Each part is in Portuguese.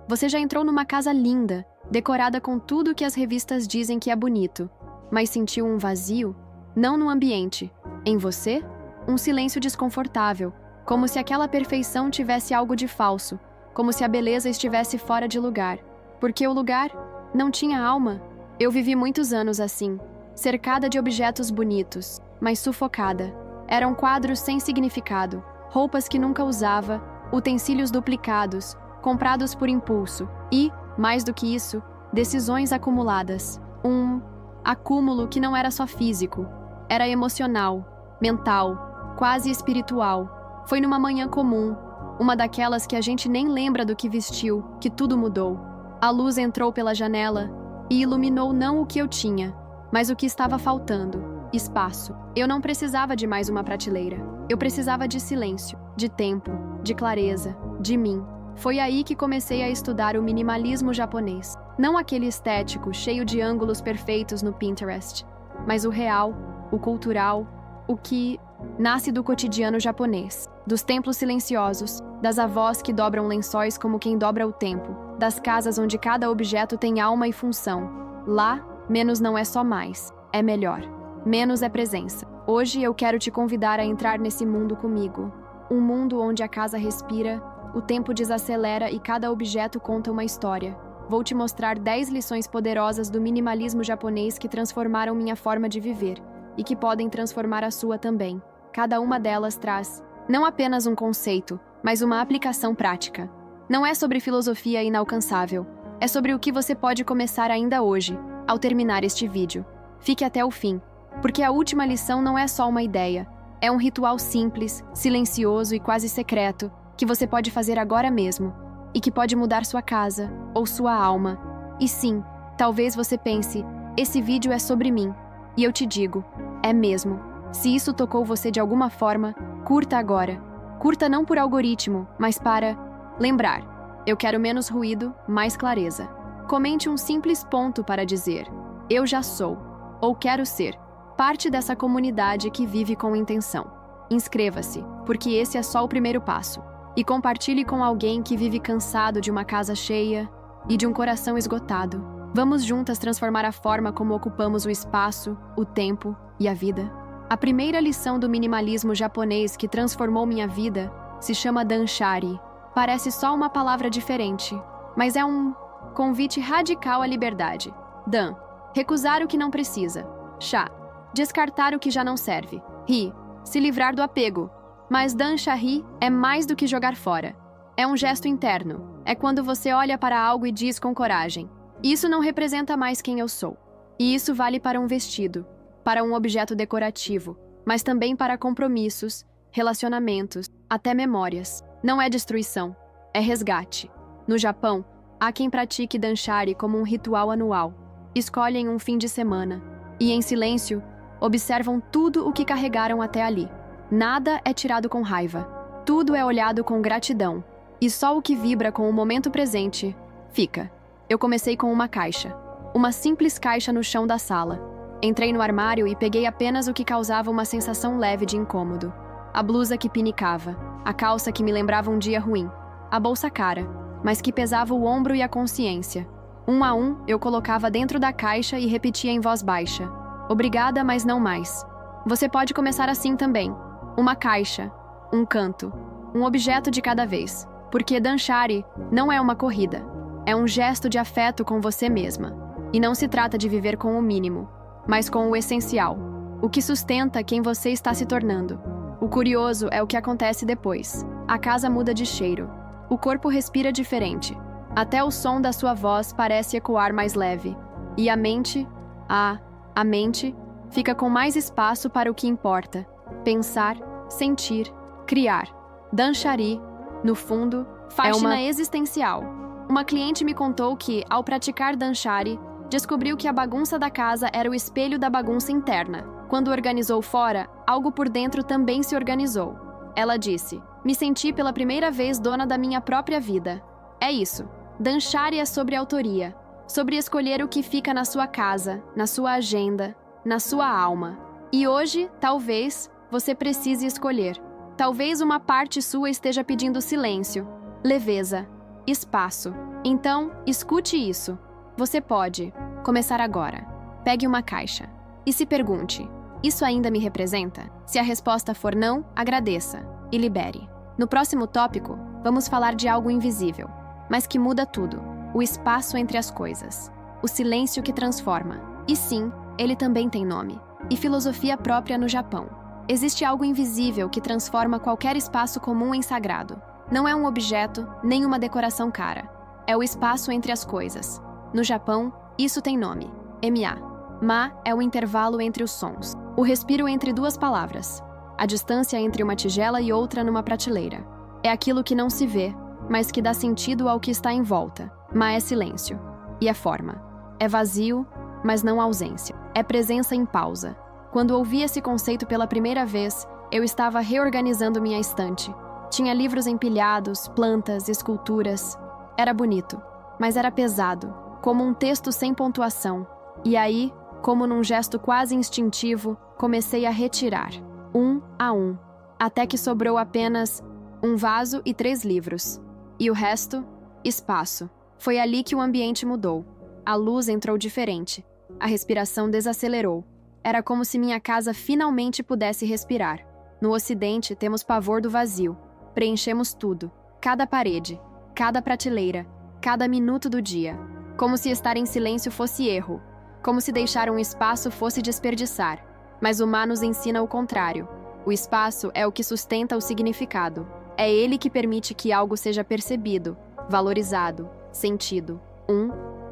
Você já entrou numa casa linda, decorada com tudo que as revistas dizem que é bonito, mas sentiu um vazio? Não no ambiente. Em você? Um silêncio desconfortável, como se aquela perfeição tivesse algo de falso, como se a beleza estivesse fora de lugar. Porque o lugar não tinha alma. Eu vivi muitos anos assim, cercada de objetos bonitos, mas sufocada. Eram quadros sem significado, roupas que nunca usava, utensílios duplicados, comprados por impulso e, mais do que isso, decisões acumuladas. Um acúmulo que não era só físico, era emocional, mental, quase espiritual. Foi numa manhã comum, uma daquelas que a gente nem lembra do que vestiu, que tudo mudou. A luz entrou pela janela e iluminou não o que eu tinha, mas o que estava faltando: espaço. Eu não precisava de mais uma prateleira. Eu precisava de silêncio, de tempo, de clareza, de mim. Foi aí que comecei a estudar o minimalismo japonês. Não aquele estético, cheio de ângulos perfeitos no Pinterest, mas o real, o cultural, o que nasce do cotidiano japonês, dos templos silenciosos, das avós que dobram lençóis como quem dobra o tempo, das casas onde cada objeto tem alma e função. Lá, menos não é só mais, é melhor. Menos é presença. Hoje eu quero te convidar a entrar nesse mundo comigo. Um mundo onde a casa respira, o tempo desacelera e cada objeto conta uma história. Vou te mostrar 10 lições poderosas do minimalismo japonês que transformaram minha forma de viver e que podem transformar a sua também. Cada uma delas traz não apenas um conceito, mas uma aplicação prática. Não é sobre filosofia inalcançável, é sobre o que você pode começar ainda hoje, ao terminar este vídeo. Fique até o fim, porque a última lição não é só uma ideia, é um ritual simples, silencioso e quase secreto, que você pode fazer agora mesmo, e que pode mudar sua casa, ou sua alma. E sim, talvez você pense, esse vídeo é sobre mim. E eu te digo, é mesmo. Se isso tocou você de alguma forma, curta agora. Curta não por algoritmo, mas para lembrar. Eu quero menos ruído, mais clareza. Comente um simples ponto para dizer: eu já sou, ou quero ser, parte dessa comunidade que vive com intenção. Inscreva-se, porque esse é só o primeiro passo. E compartilhe com alguém que vive cansado de uma casa cheia e de um coração esgotado. Vamos juntas transformar a forma como ocupamos o espaço, o tempo e a vida. A primeira lição do minimalismo japonês que transformou minha vida se chama danshari. Parece só uma palavra diferente, mas é um convite radical à liberdade. Dan, recusar o que não precisa. Sha, descartar o que já não serve. Ri, se livrar do apego. Mas danshari é mais do que jogar fora. É um gesto interno. É quando você olha para algo e diz com coragem: isso não representa mais quem eu sou. E isso vale para um vestido, para um objeto decorativo, mas também para compromissos, relacionamentos, até memórias. Não é destruição, é resgate. No Japão, há quem pratique danshari como um ritual anual. Escolhem um fim de semana e, em silêncio, observam tudo o que carregaram até ali. Nada é tirado com raiva. Tudo é olhado com gratidão. E só o que vibra com o momento presente fica. Eu comecei com uma caixa. Uma simples caixa no chão da sala. Entrei no armário e peguei apenas o que causava uma sensação leve de incômodo. A blusa que pinicava. A calça que me lembrava um dia ruim. A bolsa cara, mas que pesava o ombro e a consciência. Um a um, eu colocava dentro da caixa e repetia em voz baixa: obrigada, mas não mais. Você pode começar assim também. Uma caixa, um canto, um objeto de cada vez. Porque danshari não é uma corrida. É um gesto de afeto com você mesma. E não se trata de viver com o mínimo, mas com o essencial. O que sustenta quem você está se tornando. O curioso é o que acontece depois. A casa muda de cheiro. O corpo respira diferente. Até o som da sua voz parece ecoar mais leve. E a mente, a mente, fica com mais espaço para o que importa. Pensar, sentir, criar. Danshari, no fundo, faxina é uma existencial. Uma cliente me contou que, ao praticar danshari, descobriu que a bagunça da casa era o espelho da bagunça interna. Quando organizou fora, algo por dentro também se organizou. Ela disse: me senti pela primeira vez dona da minha própria vida. É isso. Danshari é sobre autoria, sobre escolher o que fica na sua casa, na sua agenda, na sua alma. E hoje, talvez, você precise escolher. Talvez uma parte sua esteja pedindo silêncio, leveza, espaço. Então, escute isso. Você pode começar agora. Pegue uma caixa e se pergunte: isso ainda me representa? Se a resposta for não, agradeça e libere. No próximo tópico, vamos falar de algo invisível, mas que muda tudo: o espaço entre as coisas. O silêncio que transforma. E sim, ele também tem nome e filosofia própria no Japão. Existe algo invisível que transforma qualquer espaço comum em sagrado. Não é um objeto, nem uma decoração cara. É o espaço entre as coisas. No Japão, isso tem nome: Ma. Ma é o intervalo entre os sons. O respiro entre duas palavras. A distância entre uma tigela e outra numa prateleira. É aquilo que não se vê, mas que dá sentido ao que está em volta. Ma é silêncio. E é forma. É vazio, mas não ausência. É presença em pausa. Quando ouvi esse conceito pela primeira vez, eu estava reorganizando minha estante. Tinha livros empilhados, plantas, esculturas. Era bonito, mas era pesado, como um texto sem pontuação. E aí, como num gesto quase instintivo, comecei a retirar, um a um, até que sobrou apenas um vaso e 3 livros. E o resto? Espaço. Foi ali que o ambiente mudou. A luz entrou diferente. A respiração desacelerou. Era como se minha casa finalmente pudesse respirar. No Ocidente, temos pavor do vazio. Preenchemos tudo. Cada parede, cada prateleira, cada minuto do dia. Como se estar em silêncio fosse erro. Como se deixar um espaço fosse desperdiçar. Mas o Ma nos ensina o contrário. O espaço é o que sustenta o significado. É ele que permite que algo seja percebido, valorizado, sentido.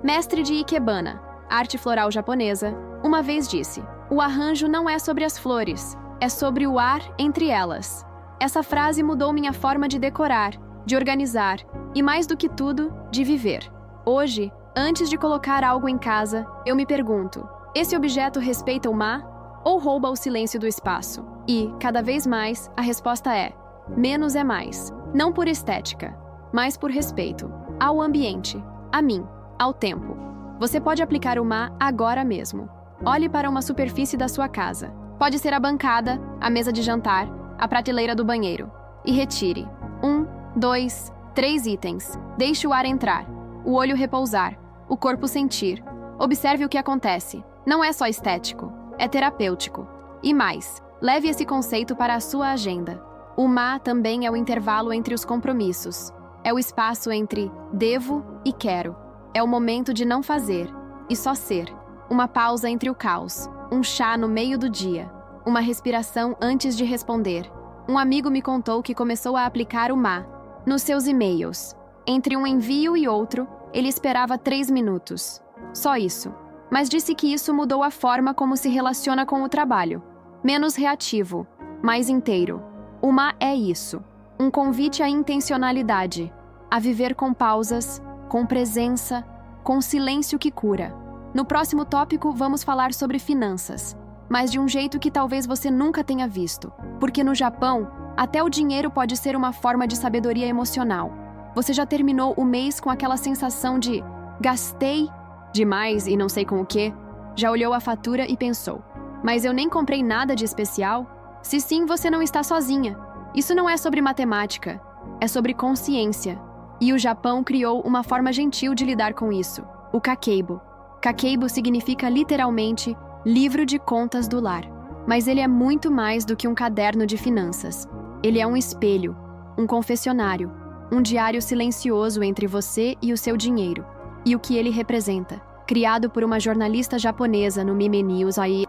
Mestre de Ikebana, arte floral japonesa, uma vez disse: o arranjo não é sobre as flores, é sobre o ar entre elas. Essa frase mudou minha forma de decorar, de organizar e, mais do que tudo, de viver. Hoje, antes de colocar algo em casa, eu me pergunto: esse objeto respeita o Ma ou rouba o silêncio do espaço? E, cada vez mais, a resposta é: menos é mais. Não por estética, mas por respeito ao ambiente, a mim, ao tempo. Você pode aplicar o Ma agora mesmo. Olhe para uma superfície da sua casa. Pode ser a bancada, a mesa de jantar, a prateleira do banheiro. E retire 1, 2, 3 itens. Deixe o ar entrar, o olho repousar, o corpo sentir. Observe o que acontece. Não é só estético, é terapêutico. E mais, leve esse conceito para a sua agenda. O Ma também é o intervalo entre os compromissos. É o espaço entre devo e quero. É o momento de não fazer e só ser. Uma pausa entre o caos. Um chá no meio do dia. Uma respiração antes de responder. Um amigo me contou que começou a aplicar o Ma nos seus e-mails. Entre um envio e outro, ele esperava 3 minutos. Só isso. Mas disse que isso mudou a forma como se relaciona com o trabalho. Menos reativo, mais inteiro. O Ma é isso. Um convite à intencionalidade. A viver com pausas, com presença, com silêncio que cura. No próximo tópico, vamos falar sobre finanças, mas de um jeito que talvez você nunca tenha visto. Porque no Japão, até o dinheiro pode ser uma forma de sabedoria emocional. Você já terminou o mês com aquela sensação de gastei demais e não sei com o quê? Já olhou a fatura e pensou: mas eu nem comprei nada de especial? Se sim, você não está sozinha. Isso não é sobre matemática, é sobre consciência. E o Japão criou uma forma gentil de lidar com isso: o Kakeibo. Kakeibo significa literalmente livro de contas do lar. Mas ele é muito mais do que um caderno de finanças. Ele é um espelho, um confessionário, um diário silencioso entre você e o seu dinheiro. E o que ele representa. Criado por uma jornalista japonesa no Mime News aí,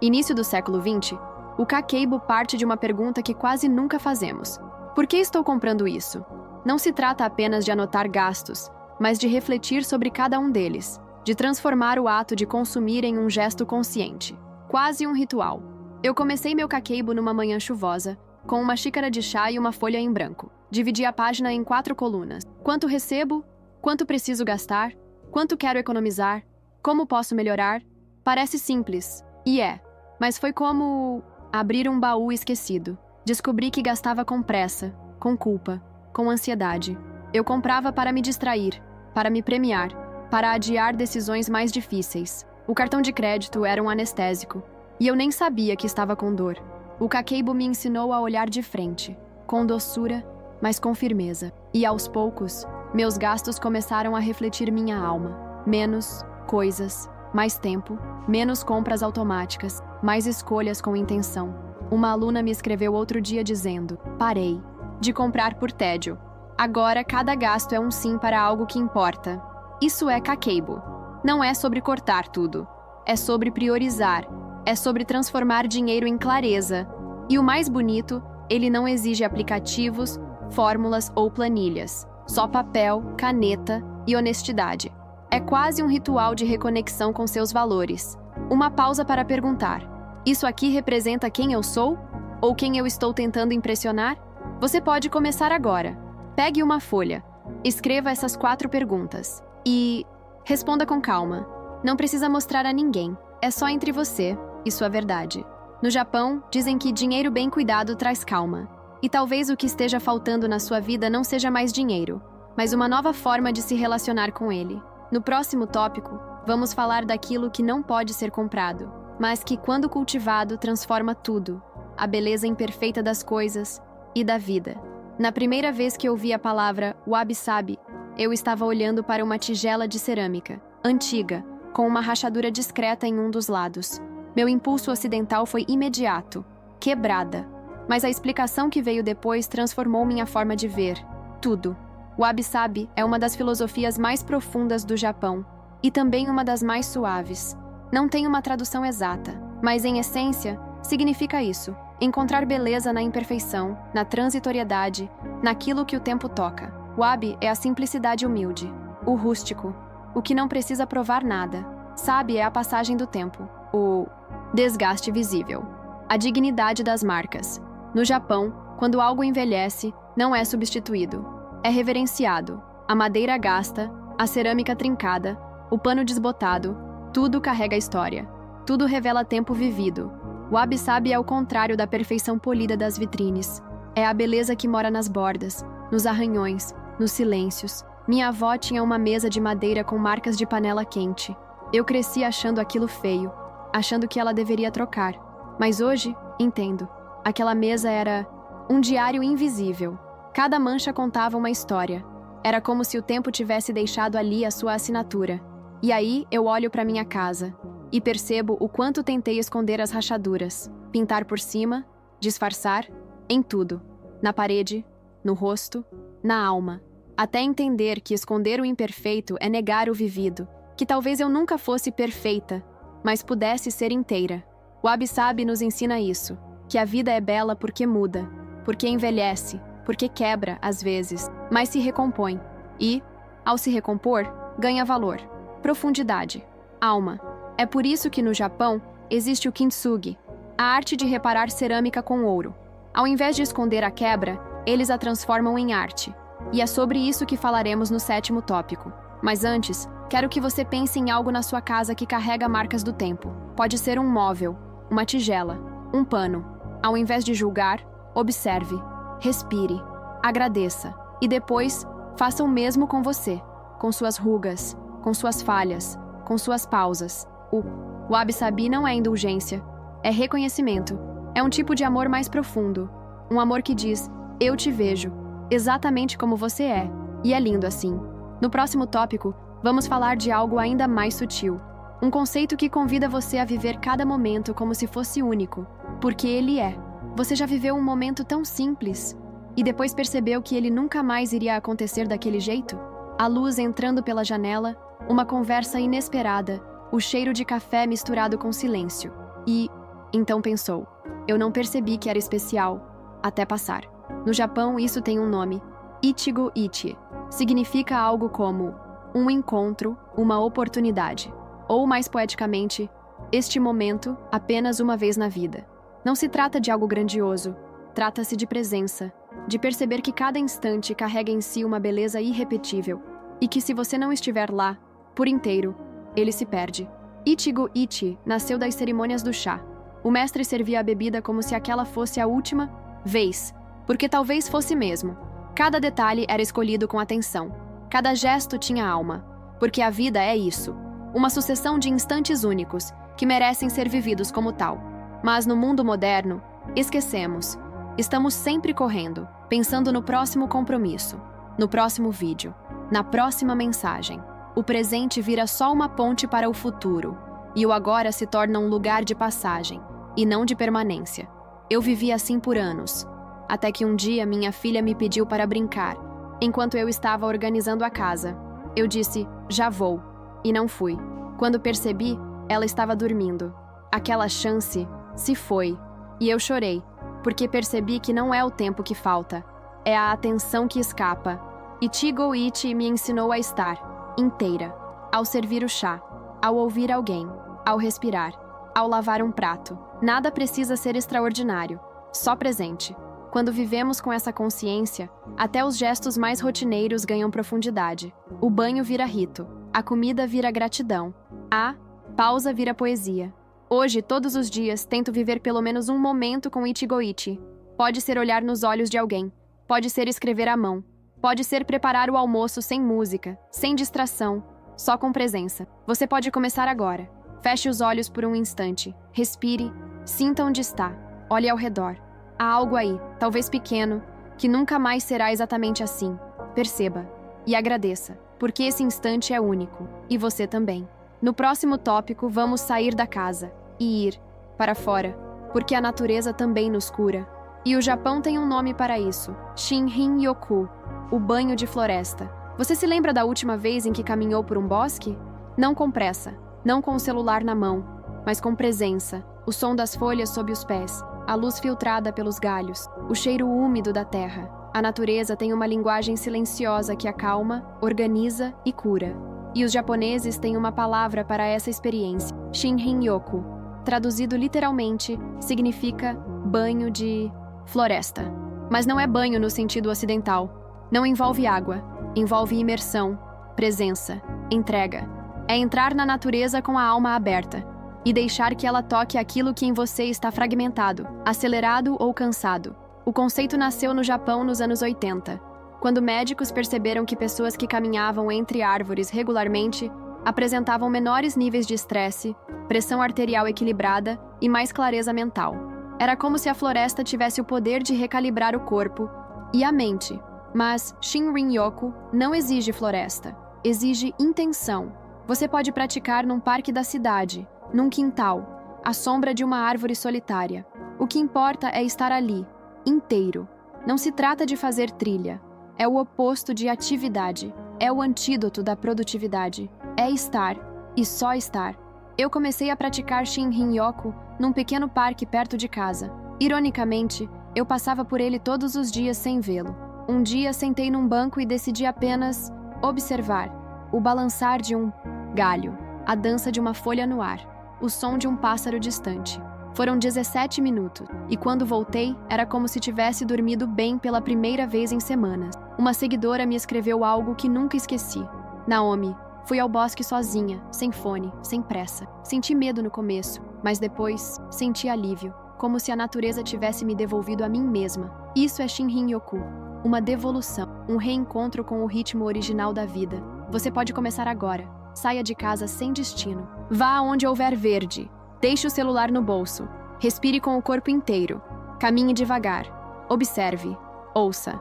início do século XX, o Kakeibo parte de uma pergunta que quase nunca fazemos: por que estou comprando isso? Não se trata apenas de anotar gastos, mas de refletir sobre cada um deles, de transformar o ato de consumir em um gesto consciente, quase um ritual. Eu comecei meu Kakeibo numa manhã chuvosa, com uma xícara de chá e uma folha em branco. Dividi a página em 4 colunas. Quanto recebo? Quanto preciso gastar? Quanto quero economizar? Como posso melhorar? Parece simples, e é, mas foi como abrir um baú esquecido. Descobri que gastava com pressa, com culpa, com ansiedade. Eu comprava para me distrair, para me premiar, para adiar decisões mais difíceis. O cartão de crédito era um anestésico, e eu nem sabia que estava com dor. O Kakeibo me ensinou a olhar de frente, com doçura, mas com firmeza. E aos poucos, Meus gastos começaram a refletir minha alma. Menos coisas, mais tempo, menos compras automáticas, mais escolhas com intenção. Uma aluna me escreveu outro dia dizendo: parei de comprar por tédio. Agora cada gasto é um sim para algo que importa. Isso é Kakeibo. Não é sobre cortar tudo. É sobre priorizar. É sobre transformar dinheiro em clareza. E o mais bonito, ele não exige aplicativos, fórmulas ou planilhas. Só papel, caneta e honestidade. É quase um ritual de reconexão com seus valores. Uma pausa para perguntar: isso aqui representa quem eu sou? Ou quem eu estou tentando impressionar? Você pode começar agora. Pegue uma folha. Escreva essas 4 perguntas. E responda com calma. Não precisa mostrar a ninguém. É só entre você e sua verdade. No Japão, dizem que dinheiro bem cuidado traz calma. E talvez o que esteja faltando na sua vida não seja mais dinheiro, mas uma nova forma de se relacionar com ele. No próximo tópico, vamos falar daquilo que não pode ser comprado, mas que, quando cultivado, transforma tudo: a beleza imperfeita das coisas e da vida. Na primeira vez que ouvi a palavra wabi-sabi, eu estava olhando para uma tigela de cerâmica, antiga, com uma rachadura discreta em um dos lados. Meu impulso ocidental foi imediato: quebrada. Mas a explicação que veio depois transformou minha forma de ver tudo. O wabi-sabi é uma das filosofias mais profundas do Japão e também uma das mais suaves. Não tem uma tradução exata, mas em essência, significa isso: encontrar beleza na imperfeição, na transitoriedade, naquilo que o tempo toca. Wabi é a simplicidade humilde, o rústico, o que não precisa provar nada. Sabe é a passagem do tempo, o desgaste visível, a dignidade das marcas. No Japão, quando algo envelhece, não é substituído. É reverenciado. A madeira gasta, a cerâmica trincada, o pano desbotado, tudo carrega história. Tudo revela tempo vivido. O wabi-sabi é o contrário da perfeição polida das vitrines. É a beleza que mora nas bordas, nos arranhões, nos silêncios. Minha avó tinha uma mesa de madeira com marcas de panela quente. Eu cresci achando aquilo feio, achando que ela deveria trocar. Mas hoje, entendo. Aquela mesa era um diário invisível. Cada mancha contava uma história. Era como se o tempo tivesse deixado ali a sua assinatura. E aí eu olho para minha casa e percebo o quanto tentei esconder as rachaduras, pintar por cima, disfarçar, em tudo. Na parede, no rosto, na alma. Até entender que esconder o imperfeito é negar o vivido, que talvez eu nunca fosse perfeita, mas pudesse ser inteira. O wabi-sabi nos ensina isso, que a vida é bela porque muda, porque envelhece, porque quebra, às vezes, mas se recompõe. E, ao se recompor, ganha valor, profundidade, alma. É por isso que no Japão existe o kintsugi, a arte de reparar cerâmica com ouro. Ao invés de esconder a quebra, eles a transformam em arte. E é sobre isso que falaremos no 7º tópico. Mas antes, quero que você pense em algo na sua casa que carrega marcas do tempo. Pode ser um móvel, uma tigela, um pano. Ao invés de julgar, observe, respire, agradeça e depois faça o mesmo com você, com suas rugas, com suas falhas, com suas pausas. O wabi-sabi não é indulgência, é reconhecimento. É um tipo de amor mais profundo, um amor que diz: eu te vejo, exatamente como você é, e é lindo assim. No próximo tópico, vamos falar de algo ainda mais sutil, um conceito que convida você a viver cada momento como se fosse único, porque ele é. Você já viveu um momento tão simples e depois percebeu que ele nunca mais iria acontecer daquele jeito? A luz entrando pela janela, uma conversa inesperada, o cheiro de café misturado com silêncio. E, então pensou, eu não percebi que era especial, até passar. No Japão, isso tem um nome, Ichigo Ichi. Significa algo como um encontro, uma oportunidade. Ou, mais poeticamente, este momento apenas uma vez na vida. Não se trata de algo grandioso, trata-se de presença, de perceber que cada instante carrega em si uma beleza irrepetível, e que se você não estiver lá, por inteiro, ele se perde. Ichigo Ichi nasceu das cerimônias do chá. O mestre servia a bebida como se aquela fosse a última vez, porque talvez fosse mesmo. Cada detalhe era escolhido com atenção. Cada gesto tinha alma, porque a vida é isso, uma sucessão de instantes únicos que merecem ser vividos como tal. Mas no mundo moderno, esquecemos. Estamos sempre correndo, pensando no próximo compromisso, no próximo vídeo, Na próxima mensagem, o presente vira só uma ponte para o futuro, e o agora se torna um lugar de passagem, e não de permanência. Eu vivi assim por anos, até que um dia minha filha me pediu para brincar, enquanto eu estava organizando a casa. Eu disse, já vou, e não fui. Quando percebi, ela estava dormindo. Aquela chance se foi, e eu chorei, porque percebi que não é o tempo que falta, é a atenção que escapa. Ichigo Ichi me ensinou a estar inteira, ao servir o chá, ao ouvir alguém, ao respirar, ao lavar um prato. Nada precisa ser extraordinário, só presente. Quando vivemos com essa consciência, até os gestos mais rotineiros ganham profundidade. O banho vira rito, a comida vira gratidão, a pausa vira poesia. Hoje, todos os dias, tento viver pelo menos um momento com Ichigo Ichi. Pode ser olhar nos olhos de alguém, pode ser escrever à mão, pode ser preparar o almoço sem música, sem distração, só com presença. Você pode começar agora. Feche os olhos por um instante, respire, sinta onde está, olhe ao redor. Há algo aí, talvez pequeno, que nunca mais será exatamente assim. Perceba e agradeça, porque esse instante é único, e você também. No próximo tópico, vamos sair da casa e ir para fora, porque a natureza também nos cura. E o Japão tem um nome para isso, Shinrin-yoku, o banho de floresta. Você se lembra da última vez em que caminhou por um bosque? Não com pressa, não com o celular na mão, mas com presença, o som das folhas sob os pés, a luz filtrada pelos galhos, o cheiro úmido da terra. A natureza tem uma linguagem silenciosa que acalma, organiza e cura. E os japoneses têm uma palavra para essa experiência, Shinrin-yoku. Traduzido literalmente, significa banho de floresta. Mas não é banho no sentido ocidental. Não envolve água, envolve imersão, presença, entrega. É entrar na natureza com a alma aberta e deixar que ela toque aquilo que em você está fragmentado, acelerado ou cansado. O conceito nasceu no Japão nos anos 80, quando médicos perceberam que pessoas que caminhavam entre árvores regularmente apresentavam menores níveis de estresse, pressão arterial equilibrada e mais clareza mental. Era como se a floresta tivesse o poder de recalibrar o corpo e a mente. Mas Shinrin-yoku não exige floresta, exige intenção. Você pode praticar num parque da cidade, num quintal, à sombra de uma árvore solitária. O que importa é estar ali, inteiro. Não se trata de fazer trilha. É o oposto de atividade. É o antídoto da produtividade. É estar, e só estar. Eu comecei a praticar Shinrin-yoku num pequeno parque perto de casa. Ironicamente, eu passava por ele todos os dias sem vê-lo. Um dia sentei num banco e decidi apenas observar o balançar de um galho, a dança de uma folha no ar, o som de um pássaro distante. Foram 17 minutos, e quando voltei, era como se tivesse dormido bem pela primeira vez em semanas. Uma seguidora me escreveu algo que nunca esqueci. Naomi, fui ao bosque sozinha, sem fone, sem pressa. Senti medo no começo, mas depois senti alívio, como se a natureza tivesse me devolvido a mim mesma. Isso é Shinrin-yoku, uma devolução, um reencontro com o ritmo original da vida. Você pode começar agora. Saia de casa sem destino. Vá aonde houver verde. Deixe o celular no bolso. Respire com o corpo inteiro. Caminhe devagar. Observe. Ouça.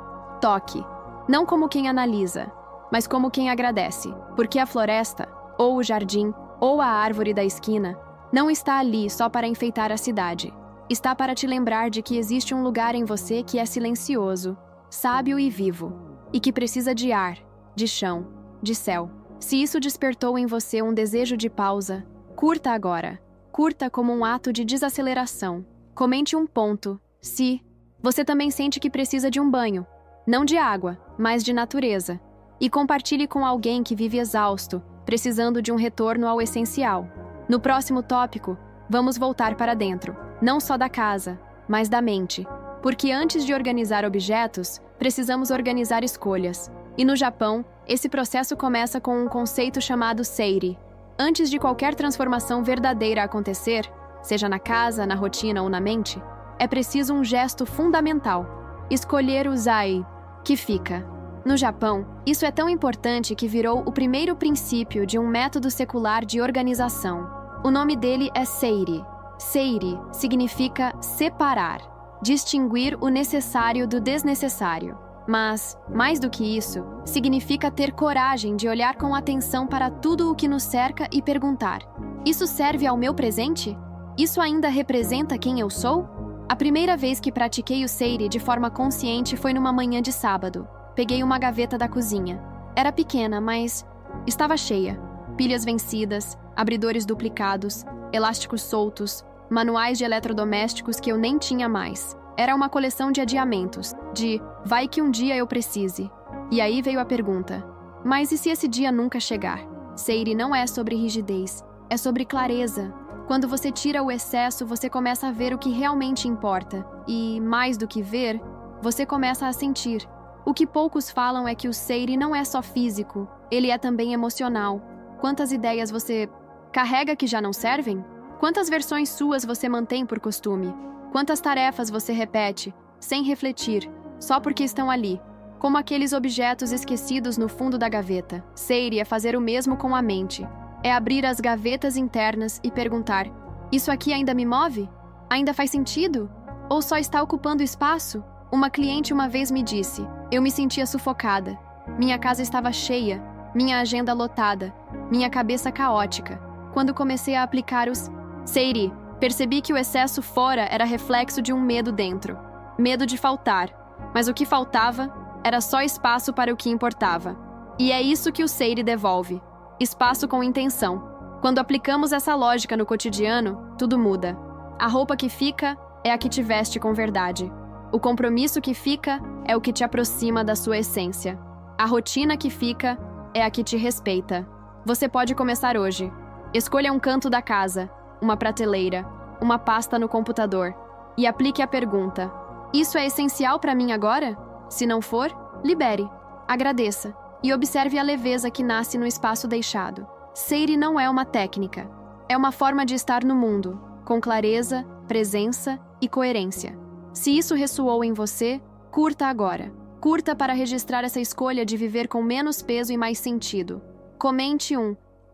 Toque. Não como quem analisa, mas como quem agradece. Porque a floresta, ou o jardim, ou a árvore da esquina, não está ali só para enfeitar a cidade. Está para te lembrar de que existe um lugar em você que é silencioso, sábio e vivo, e que precisa de ar, de chão, de céu. Se isso despertou em você um desejo de pausa, curta agora. Curta como um ato de desaceleração. Comente um ponto, se você também sente que precisa de um banho. Não de água, mas de natureza. E compartilhe com alguém que vive exausto, precisando de um retorno ao essencial. No próximo tópico, vamos voltar para dentro. Não só da casa, mas da mente. Porque antes de organizar objetos, precisamos organizar escolhas. E no Japão, esse processo começa com um conceito chamado seiri. Antes de qualquer transformação verdadeira acontecer, seja na casa, na rotina ou na mente, é preciso um gesto fundamental: escolher o zai, que fica. No Japão, isso é tão importante que virou o primeiro princípio de um método secular de organização. O nome dele é seiri. Seiri significa separar, distinguir o necessário do desnecessário. Mas, mais do que isso, significa ter coragem de olhar com atenção para tudo o que nos cerca e perguntar: isso serve ao meu presente? Isso ainda representa quem eu sou? A primeira vez que pratiquei o Seiri de forma consciente foi numa manhã de sábado. Peguei uma gaveta da cozinha. Era pequena, mas estava cheia. Pilhas vencidas, abridores duplicados, elásticos soltos, manuais de eletrodomésticos que eu nem tinha mais. Era uma coleção de adiamentos, de vai que um dia eu precise. E aí veio a pergunta: mas e se esse dia nunca chegar? Seiri não é sobre rigidez, é sobre clareza. Quando você tira o excesso, você começa a ver o que realmente importa. E, mais do que ver, você começa a sentir. O que poucos falam é que o Seiri não é só físico, ele é também emocional. Quantas ideias você carrega que já não servem? Quantas versões suas você mantém por costume? Quantas tarefas você repete, sem refletir, só porque estão ali? Como aqueles objetos esquecidos no fundo da gaveta. Seiri é fazer o mesmo com a mente. É abrir as gavetas internas e perguntar: isso aqui ainda me move? Ainda faz sentido? Ou só está ocupando espaço? Uma cliente uma vez me disse: eu me sentia sufocada. Minha casa estava cheia, minha agenda lotada, minha cabeça caótica. Quando comecei a aplicar os Seiri, percebi que o excesso fora era reflexo de um medo dentro. Medo de faltar. Mas o que faltava era só espaço para o que importava. E é isso que o Seiri devolve. Espaço com intenção. Quando aplicamos essa lógica no cotidiano, tudo muda. A roupa que fica é a que te veste com verdade. O compromisso que fica é o que te aproxima da sua essência. A rotina que fica é a que te respeita. Você pode começar hoje. Escolha um canto da casa, uma prateleira, uma pasta no computador e aplique a pergunta: isso é essencial para mim agora? Se não for, libere. Agradeça. E observe a leveza que nasce no espaço deixado. Seiri não é uma técnica. É uma forma de estar no mundo, com clareza, presença e coerência. Se isso ressoou em você, curta agora. Curta para registrar essa escolha de viver com menos peso e mais sentido. Comente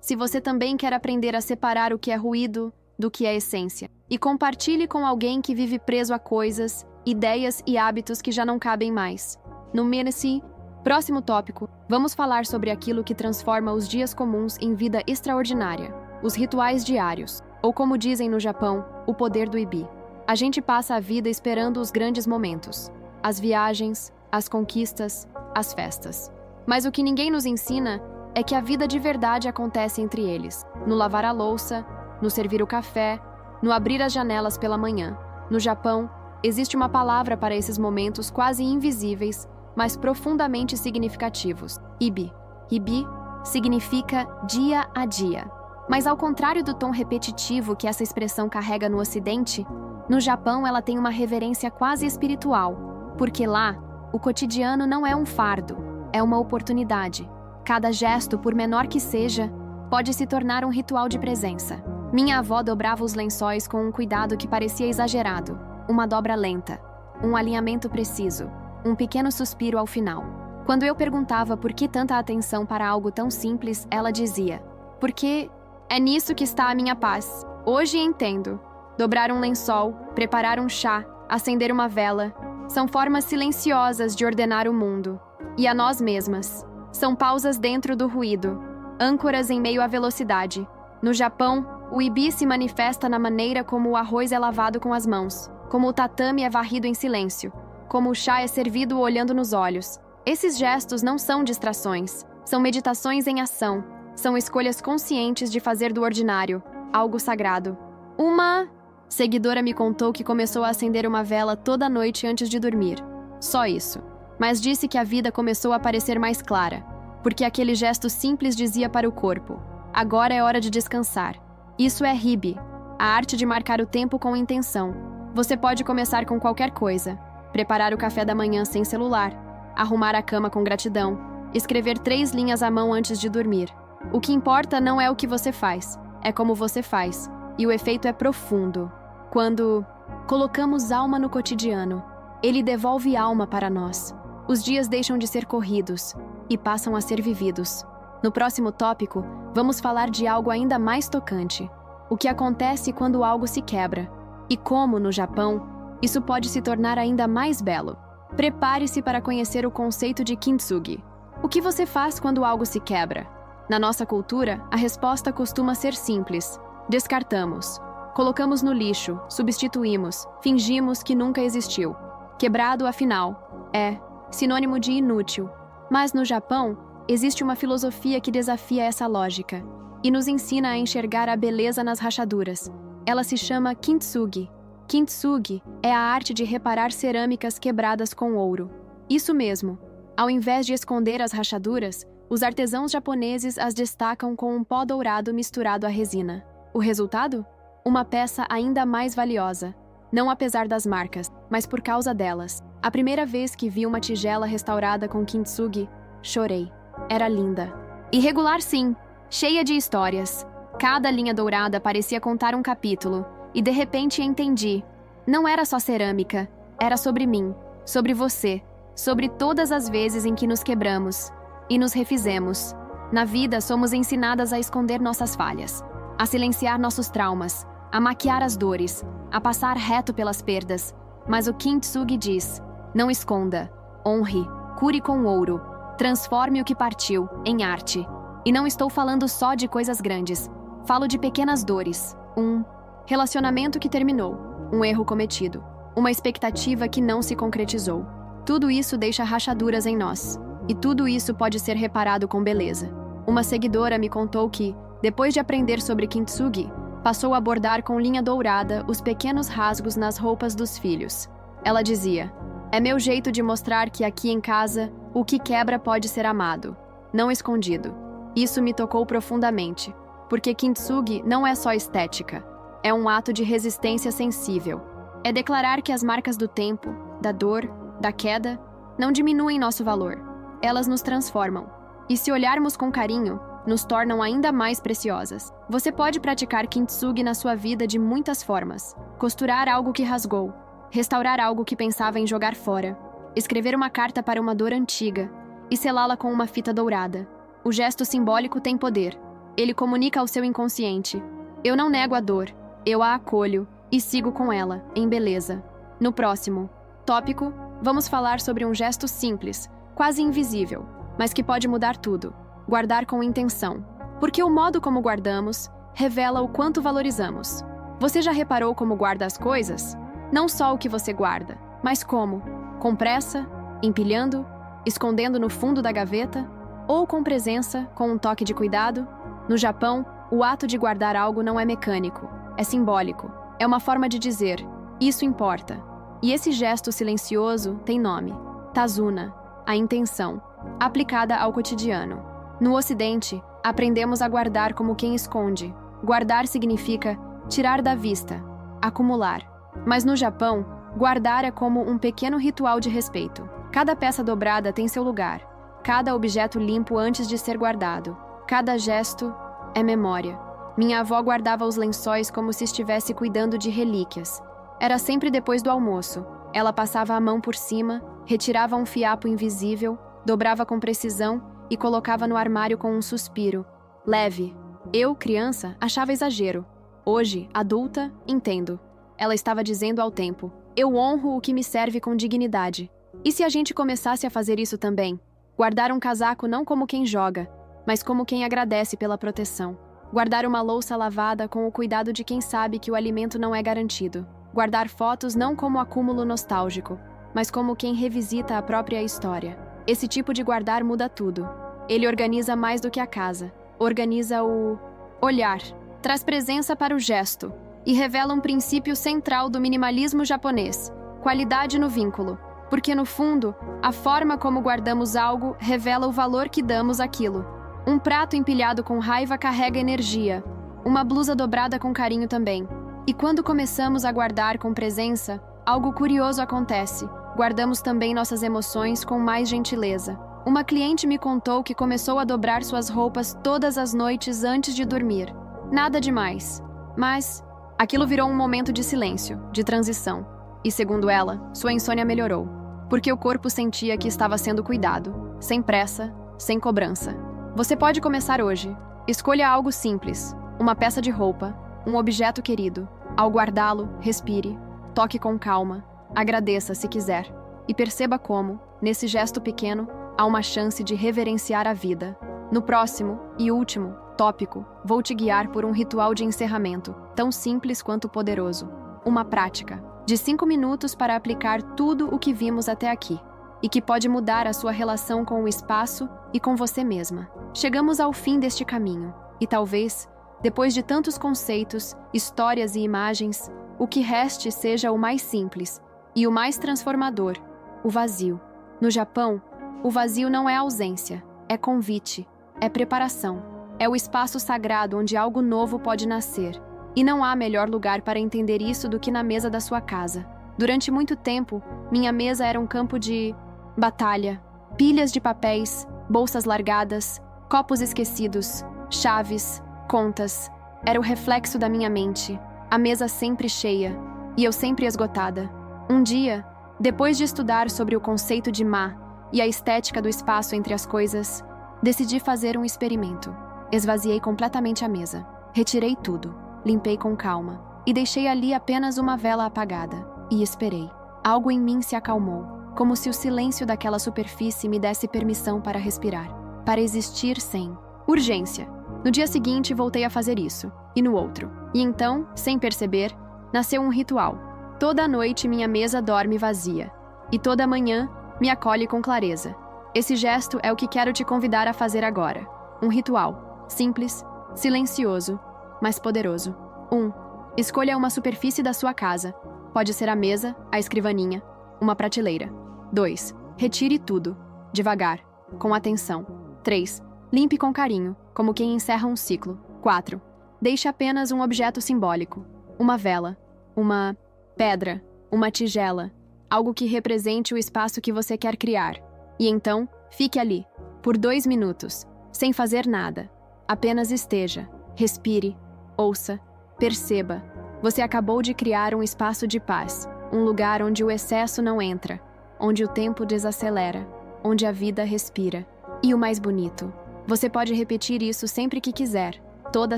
se você também quer aprender a separar o que é ruído do que é essência. E compartilhe com alguém que vive preso a coisas, ideias e hábitos que já não cabem mais. No Menesi, próximo tópico, vamos falar sobre aquilo que transforma os dias comuns em vida extraordinária, os rituais diários, ou como dizem no Japão, o poder do Ibi. A gente passa a vida esperando os grandes momentos, as viagens, as conquistas, as festas. Mas o que ninguém nos ensina é que a vida de verdade acontece entre eles, no lavar a louça, no servir o café, no abrir as janelas pela manhã. No Japão, existe uma palavra para esses momentos quase invisíveis, mas profundamente significativos: Ibi. Ibi significa dia a dia. Mas ao contrário do tom repetitivo que essa expressão carrega no Ocidente, no Japão ela tem uma reverência quase espiritual, porque lá, o cotidiano não é um fardo, é uma oportunidade. Cada gesto, por menor que seja, pode se tornar um ritual de presença. Minha avó dobrava os lençóis com um cuidado que parecia exagerado, uma dobra lenta, um alinhamento preciso, um pequeno suspiro ao final. Quando eu perguntava por que tanta atenção para algo tão simples, ela dizia: porque é nisso que está a minha paz. Hoje entendo. Dobrar um lençol, preparar um chá, acender uma vela, são formas silenciosas de ordenar o mundo. E a nós mesmas. São pausas dentro do ruído, âncoras em meio à velocidade. No Japão, o Ibi se manifesta na maneira como o arroz é lavado com as mãos, como o tatame é varrido em silêncio, como o chá é servido olhando nos olhos. Esses gestos não são distrações, são meditações em ação, são escolhas conscientes de fazer do ordinário algo sagrado. Uma seguidora me contou que começou a acender uma vela toda noite antes de dormir. Só isso. Mas disse que a vida começou a parecer mais clara, porque aquele gesto simples dizia para o corpo: agora é hora de descansar. Isso é Ibi, a arte de marcar o tempo com intenção. Você pode começar com qualquer coisa: preparar o café da manhã sem celular, arrumar a cama com gratidão, escrever 3 linhas à mão antes de dormir. O que importa não é o que você faz, é como você faz, e o efeito é profundo. Quando colocamos alma no cotidiano, ele devolve alma para nós. Os dias deixam de ser corridos e passam a ser vividos. No próximo tópico, vamos falar de algo ainda mais tocante: o que acontece quando algo se quebra, e como, no Japão, isso pode se tornar ainda mais belo. Prepare-se para conhecer o conceito de kintsugi. O que você faz quando algo se quebra? Na nossa cultura, a resposta costuma ser simples. Descartamos. Colocamos no lixo, substituímos, fingimos que nunca existiu. Quebrado, afinal, é sinônimo de inútil. Mas no Japão, existe uma filosofia que desafia essa lógica e nos ensina a enxergar a beleza nas rachaduras. Ela se chama kintsugi. Kintsugi é a arte de reparar cerâmicas quebradas com ouro. Isso mesmo. Ao invés de esconder as rachaduras, os artesãos japoneses as destacam com um pó dourado misturado à resina. O resultado? Uma peça ainda mais valiosa. Não apesar das marcas, mas por causa delas. A primeira vez que vi uma tigela restaurada com kintsugi, chorei. Era linda. Irregular, sim. Cheia de histórias. Cada linha dourada parecia contar um capítulo. E de repente entendi. Não era só cerâmica. Era sobre mim. Sobre você. Sobre todas as vezes em que nos quebramos. E nos refizemos. Na vida, somos ensinadas a esconder nossas falhas. A silenciar nossos traumas. A maquiar as dores. A passar reto pelas perdas. Mas o kintsugi diz: não esconda. Honre. Cure com ouro. Transforme o que partiu em arte. E não estou falando só de coisas grandes. Falo de pequenas dores. Um relacionamento que terminou. Um erro cometido. Uma expectativa que não se concretizou. Tudo isso deixa rachaduras em nós. E tudo isso pode ser reparado com beleza. Uma seguidora me contou que, depois de aprender sobre kintsugi, passou a bordar com linha dourada os pequenos rasgos nas roupas dos filhos. Ela dizia: é meu jeito de mostrar que aqui em casa, o que quebra pode ser amado, não escondido. Isso me tocou profundamente, porque kintsugi não é só estética, é um ato de resistência sensível. É declarar que as marcas do tempo, da dor, da queda, não diminuem nosso valor. Elas nos transformam. E se olharmos com carinho, nos tornam ainda mais preciosas. Você pode praticar kintsugi na sua vida de muitas formas. Costurar algo que rasgou. Restaurar algo que pensava em jogar fora. Escrever uma carta para uma dor antiga. E selá-la com uma fita dourada. O gesto simbólico tem poder. Ele comunica ao seu inconsciente: eu não nego a dor, eu a acolho e sigo com ela, em beleza. No próximo tópico, vamos falar sobre um gesto simples, quase invisível, mas que pode mudar tudo. Guardar com intenção. Porque o modo como guardamos revela o quanto valorizamos. Você já reparou como guarda as coisas? Não só o que você guarda, mas como? Com pressa, empilhando, escondendo no fundo da gaveta, ou com presença, com um toque de cuidado? No Japão, o ato de guardar algo não é mecânico, é simbólico. É uma forma de dizer: isso importa. E esse gesto silencioso tem nome: Tazuna, a intenção, aplicada ao cotidiano. No Ocidente, aprendemos a guardar como quem esconde. Guardar significa tirar da vista, acumular. Mas no Japão, guardar é como um pequeno ritual de respeito. Cada peça dobrada tem seu lugar. Cada objeto limpo antes de ser guardado. Cada gesto é memória. Minha avó guardava os lençóis como se estivesse cuidando de relíquias. Era sempre depois do almoço. Ela passava a mão por cima, retirava um fiapo invisível, dobrava com precisão e colocava no armário com um suspiro. Leve. Eu, criança, achava exagero. Hoje, adulta, entendo. Ela estava dizendo ao tempo: eu honro o que me serve com dignidade. E se a gente começasse a fazer isso também? Guardar um casaco não como quem joga, mas como quem agradece pela proteção. Guardar uma louça lavada com o cuidado de quem sabe que o alimento não é garantido. Guardar fotos não como acúmulo nostálgico, mas como quem revisita a própria história. Esse tipo de guardar muda tudo. Ele organiza mais do que a casa. Organiza o olhar. Traz presença para o gesto. E revela um princípio central do minimalismo japonês: qualidade no vínculo. Porque, no fundo, a forma como guardamos algo revela o valor que damos àquilo. Um prato empilhado com raiva carrega energia. Uma blusa dobrada com carinho também. E quando começamos a guardar com presença, algo curioso acontece. Guardamos também nossas emoções com mais gentileza. Uma cliente me contou que começou a dobrar suas roupas todas as noites antes de dormir. Nada demais. Mas aquilo virou um momento de silêncio, de transição. E, segundo ela, sua insônia melhorou. Porque o corpo sentia que estava sendo cuidado, sem pressa, sem cobrança. Você pode começar hoje. Escolha algo simples, uma peça de roupa, um objeto querido. Ao guardá-lo, respire, toque com calma, agradeça se quiser. e perceba como, nesse gesto pequeno, há uma chance de reverenciar a vida. No próximo e último tópico, vou te guiar por um ritual de encerramento, tão simples quanto poderoso. Uma prática de 5 minutos para aplicar tudo o que vimos até aqui, e que pode mudar a sua relação com o espaço e com você mesma. Chegamos ao fim deste caminho, e talvez, depois de tantos conceitos, histórias e imagens, o que reste seja o mais simples e o mais transformador: o vazio. No Japão, o vazio não é ausência, é convite, é preparação, é o espaço sagrado onde algo novo pode nascer. E não há melhor lugar para entender isso do que na mesa da sua casa. Durante muito tempo, minha mesa era um campo de batalha, pilhas de papéis, bolsas largadas, copos esquecidos, chaves, contas. Era o reflexo da minha mente, a mesa sempre cheia, e eu sempre esgotada. Um dia, depois de estudar sobre o conceito de Ma e a estética do espaço entre as coisas, decidi fazer um experimento. Esvaziei completamente a mesa, retirei tudo, limpei com calma e deixei ali apenas uma vela apagada. E esperei. Algo em mim se acalmou, como se o silêncio daquela superfície me desse permissão para respirar, para existir sem urgência. No dia seguinte, voltei a fazer isso, e no outro. E então, sem perceber, nasceu um ritual. Toda noite minha mesa dorme vazia, e toda manhã me acolhe com clareza. Esse gesto é o que quero te convidar a fazer agora. Um ritual, simples, silencioso, mas poderoso. 1. Escolha uma superfície da sua casa. Pode ser a mesa, a escrivaninha, uma prateleira. 2. Retire tudo, devagar, com atenção. 3. Limpe com carinho, como quem encerra um ciclo. 4. Deixe apenas um objeto simbólico. Uma vela, uma pedra, uma tigela, algo que represente o espaço que você quer criar. E então, fique ali, por 2 minutos, sem fazer nada. Apenas esteja, respire, ouça, perceba. Você acabou de criar um espaço de paz, um lugar onde o excesso não entra, onde o tempo desacelera, onde a vida respira. E o mais bonito, você pode repetir isso sempre que quiser, toda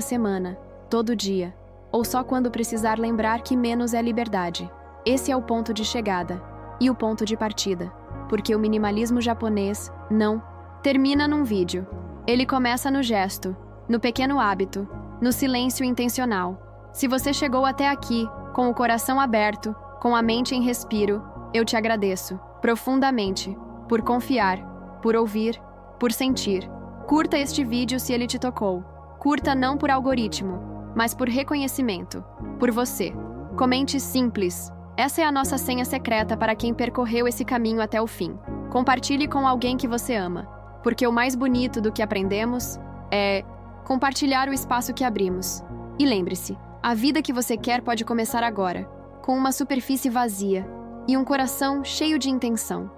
semana, todo dia, ou só quando precisar lembrar que menos é liberdade. Esse é o ponto de chegada e o ponto de partida, porque o minimalismo japonês não termina num vídeo. Ele começa no gesto, no pequeno hábito, no silêncio intencional. Se você chegou até aqui, com o coração aberto, com a mente em respiro, eu te agradeço, profundamente, por confiar, por ouvir, por sentir. Curta este vídeo se ele te tocou. Curta não por algoritmo, mas por reconhecimento, por você. Comente simples. Essa é a nossa senha secreta para quem percorreu esse caminho até o fim. Compartilhe com alguém que você ama, porque o mais bonito do que aprendemos é compartilhar o espaço que abrimos. E lembre-se, a vida que você quer pode começar agora, com uma superfície vazia e um coração cheio de intenção.